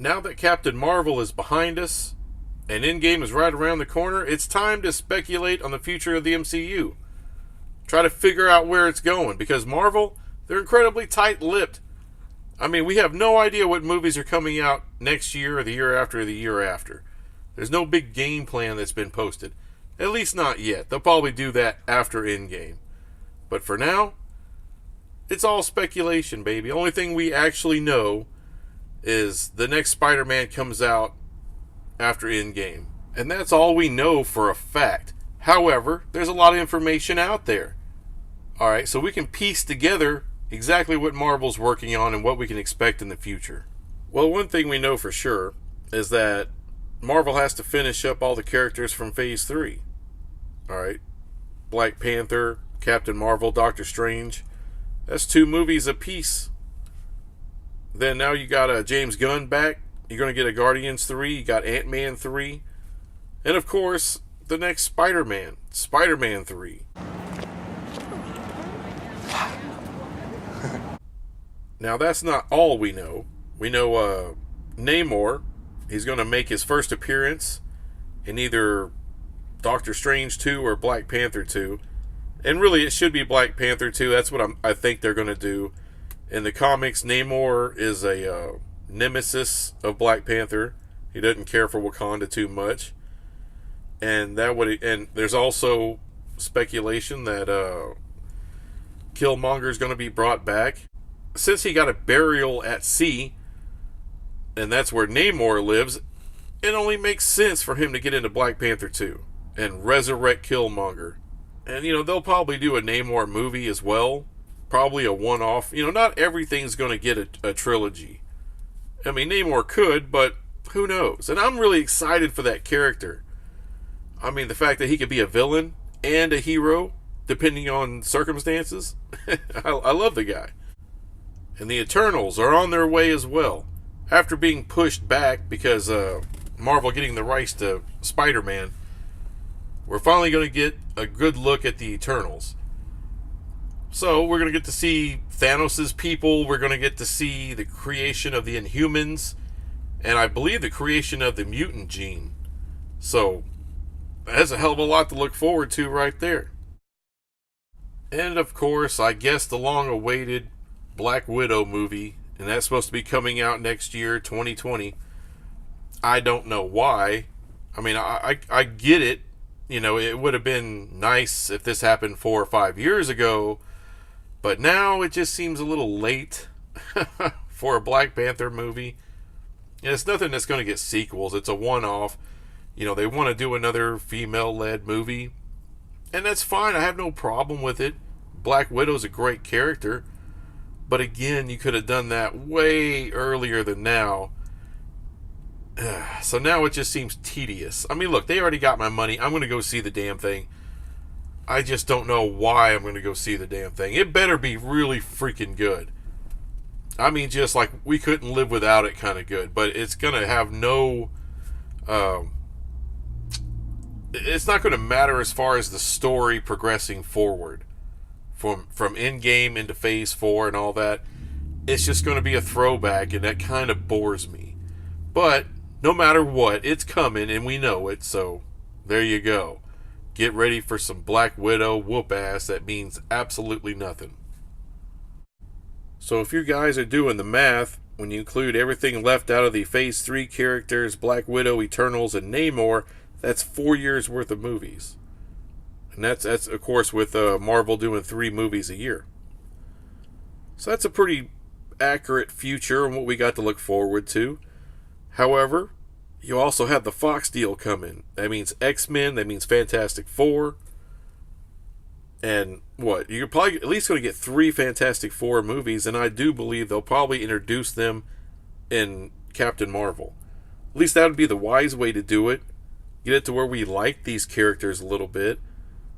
Now that Captain Marvel is behind us and Endgame is right around the corner, it's time to speculate on the future of the MCU. Try to figure out where it's going, because Marvel, they're incredibly tight-lipped. I mean, we have no idea what movies are coming out next year or the year after or the year after. There's no big game plan that's been posted. At least not yet. They'll probably do that after Endgame. But for now, it's all speculation, baby. Only thing we actually know is the next Spider-Man comes out after Endgame. And that's all we know for a fact. However, there's a lot of information out there. Alright, so we can piece together exactly what Marvel's working on and what we can expect in the future. Well, one thing we know for sure is that Marvel has to finish up all the characters from Phase 3. Alright, Black Panther, Captain Marvel, Doctor Strange. That's 2 movies apiece. Then now you got James Gunn back. You're going to get a Guardians 3. You got Ant-Man 3. And of course, the next Spider-Man. Spider-Man 3. Now that's not all we know. We know Namor, he's going to make his first appearance in either Doctor Strange 2 or Black Panther 2. And really, it should be Black Panther 2. That's what I think they're going to do. In the comics, Namor is a nemesis of Black Panther. He doesn't care for Wakanda too much. And there's also speculation that Killmonger is going to be brought back. Since he got a burial at sea, and that's where Namor lives, it only makes sense for him to get into Black Panther 2 and resurrect Killmonger. And, they'll probably do a Namor movie as well. Probably a one-off. Not everything's going to get a trilogy. I mean, Namor could, but who knows? And I'm really excited for that character. I mean, the fact that he could be a villain and a hero, depending on circumstances. I love the guy. And the Eternals are on their way as well. After being pushed back because Marvel getting the rights to Spider-Man, we're finally going to get a good look at the Eternals. So we're going to get to see Thanos' people. We're going to get to see the creation of the Inhumans. And I believe the creation of the mutant gene. So that's a hell of a lot to look forward to right there. And of course, I guess the long-awaited Black Widow movie. And that's supposed to be coming out next year, 2020. I don't know why. I mean, I get it. It would have been nice if this happened 4 or 5 years ago. But now it just seems a little late for a Black Panther movie. And it's nothing that's going to get sequels. It's a one-off. They want to do another female-led movie. And that's fine. I have no problem with it. Black Widow's a great character. But again, you could have done that way earlier than now. So now it just seems tedious. I mean, look, they already got my money. I'm going to go see the damn thing. I just don't know why I'm going to go see the damn thing. It better be really freaking good. I mean, just like we couldn't live without it kind of good. But it's going to have no... it's not going to matter as far as the story progressing forward. From Endgame into Phase 4 and all that. It's just going to be a throwback, and that kind of bores me. But no matter what, it's coming, and we know it. So there you go. Get ready for some Black Widow whoop-ass that means absolutely nothing. So if you guys are doing the math, when you include everything left out of the Phase 3 characters, Black Widow, Eternals, and Namor, that's 4 years worth of movies. And that's of course with Marvel doing 3 movies a year. So that's a pretty accurate future and what we got to look forward to. However, you also have the Fox deal coming. That means X-Men, that means Fantastic Four. And what? You're probably at least going to get 3 Fantastic Four movies, and I do believe they'll probably introduce them in Captain Marvel. At least that would be the wise way to do it. Get it to where we like these characters a little bit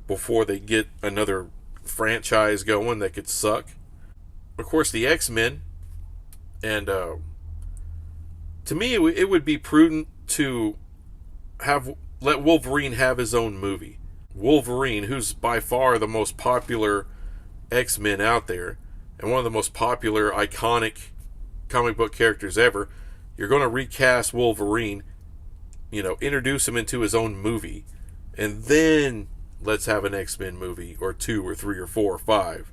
before they get another franchise going that could suck. Of course, the X-Men. And to me, it would be prudent to let Wolverine have his own movie. Wolverine, who's by far the most popular X-Men out there, and one of the most popular, iconic comic book characters ever, You're going to recast Wolverine, introduce him into his own movie, and then let's have an X-Men movie, or 2 or 3 or 4 or 5.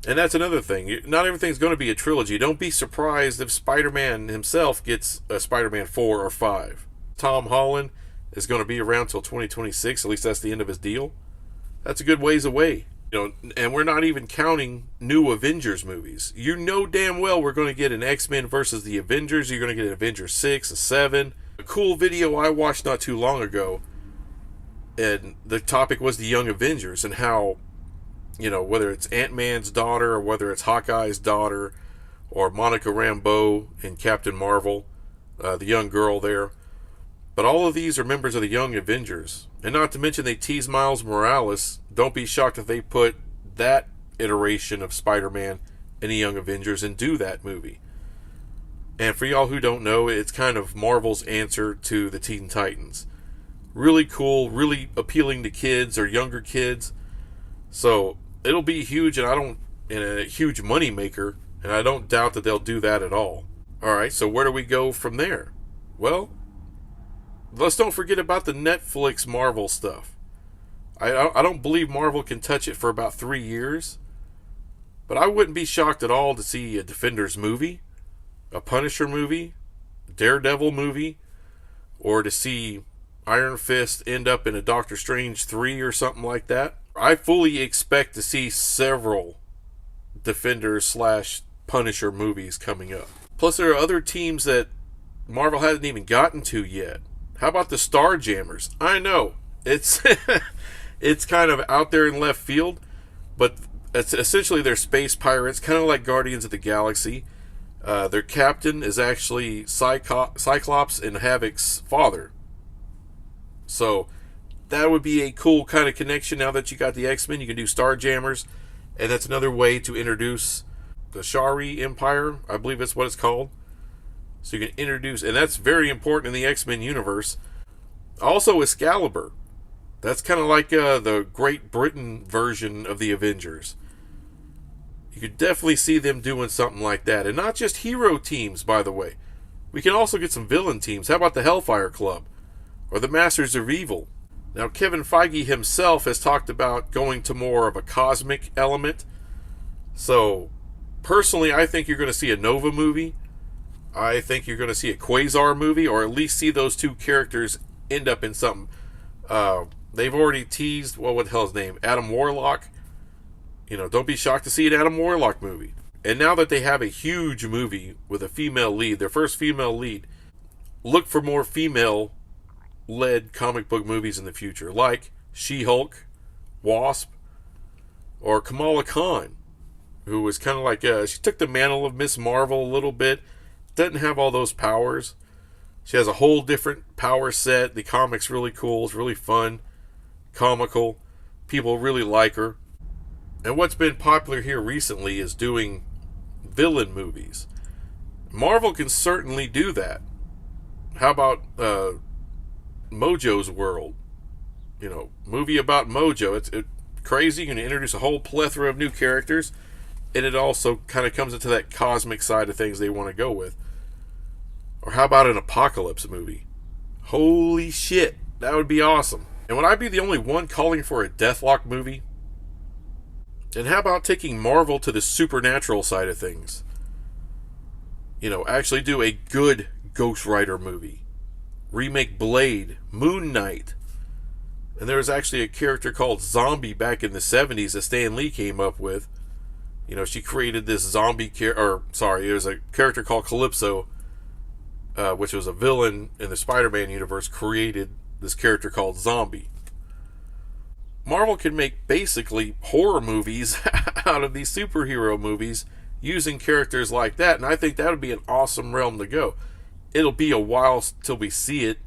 And that's another thing. Not everything's going to be a trilogy. Don't be surprised if Spider-Man himself gets a Spider-Man 4 or 5. Tom Holland is going to be around till 2026. At least that's the end of his deal. That's a good ways away. And we're not even counting new Avengers movies. You know damn well we're going to get an X-Men versus the Avengers. You're going to get an Avengers 6, a 7. A cool video I watched not too long ago, and the topic was the Young Avengers and how, whether it's Ant-Man's daughter or whether it's Hawkeye's daughter or Monica Rambeau in Captain Marvel, the young girl there. But all of these are members of the Young Avengers. And not to mention they tease Miles Morales. Don't be shocked if they put that iteration of Spider-Man in the Young Avengers and do that movie. And for y'all who don't know, it's kind of Marvel's answer to the Teen Titans. Really cool, really appealing to kids or younger kids. So it'll be huge, and a huge money maker, and I don't doubt that they'll do that at all. Alright, so where do we go from there? Well, let's don't forget about the Netflix Marvel stuff. I don't believe Marvel can touch it for about 3 years. But I wouldn't be shocked at all to see a Defenders movie, a Punisher movie, Daredevil movie, or to see Iron Fist end up in a Doctor Strange 3 or something like that. I fully expect to see several Defenders / Punisher movies coming up. Plus there are other teams that Marvel hasn't even gotten to yet. How about the Starjammers? I know, it's it's kind of out there in left field, but it's essentially they're space pirates, kind of like Guardians of the Galaxy. Their captain is actually Cyclops and Havoc's father. So that would be a cool kind of connection. Now that you got the X-Men, you can do Starjammers, and that's another way to introduce the Shari Empire, I believe that's what it's called. So you can introduce, and that's very important in the X-Men universe. Also Excalibur. That's kind of like the Great Britain version of the Avengers. You could definitely see them doing something like that. And not just hero teams, by the way. We can also get some villain teams. How about the Hellfire Club? Or the Masters of Evil? Now, Kevin Feige himself has talked about going to more of a cosmic element. So, personally, I think you're going to see a Nova movie. I think you're going to see a Quasar movie, or at least see those two characters end up in something. They've already teased, what the hell is his name? Adam Warlock. Don't be shocked to see an Adam Warlock movie. And now that they have a huge movie with a female lead, their first female lead, look for more female-led comic book movies in the future, like She-Hulk, Wasp, or Kamala Khan, who was kind of like, she took the mantle of Miss Marvel a little bit. Doesn't have all those powers. She has a whole different power set. The comic's really cool. It's really fun, comical. People really like her. And what's been popular here recently is doing villain movies. Marvel can certainly do that. How about Mojo's World? Movie about Mojo. It's crazy. You can introduce a whole plethora of new characters, and it also kind of comes into that cosmic side of things they want to go with. Or how about an Apocalypse movie? Holy shit, that would be awesome. And would I be the only one calling for a Deathlock movie? And how about taking Marvel to the supernatural side of things? Actually do a good Ghost Rider movie. Remake Blade, Moon Knight. And there was actually a character called Zombie back in the 70s that Stan Lee came up with. She created this zombie it was a character called Calypso, which was a villain in the Spider-Man universe, created this character called Zombie. Marvel can make basically horror movies out of these superhero movies using characters like that, and I think that would be an awesome realm to go. It'll be a while till we see it.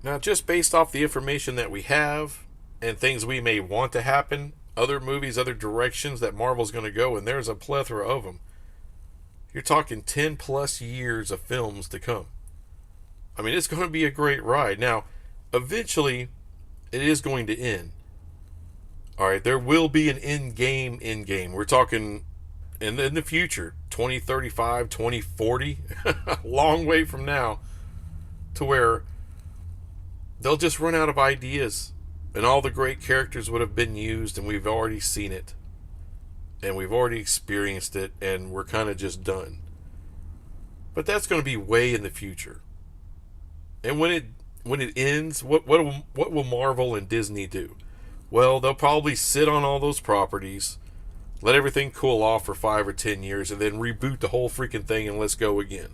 Now, just based off the information that we have and things we may want to happen, other movies, other directions that Marvel's going to go, and there's a plethora of them. You're talking 10 plus years of films to come. I mean, it's going to be a great ride. Now, eventually, it is going to end. Alright, there will be an end game. We're talking And in the future, 2035, 2040, a long way from now, to where they'll just run out of ideas and all the great characters would have been used, and we've already seen it and we've already experienced it, and we're kind of just done. But that's going to be way in the future. And when it ends, what will Marvel and Disney do? Well, they'll probably sit on all those properties, let everything cool off for 5 or 10 years, and then reboot the whole freaking thing and let's go again.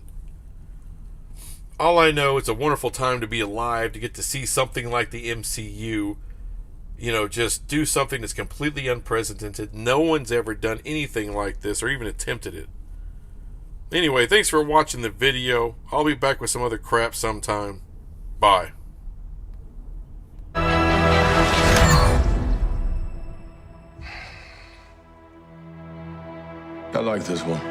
All I know, it's a wonderful time to be alive, to get to see something like the MCU, just do something that's completely unprecedented. No one's ever done anything like this or even attempted it. Anyway, thanks for watching the video. I'll be back with some other crap sometime. Bye. I like this one.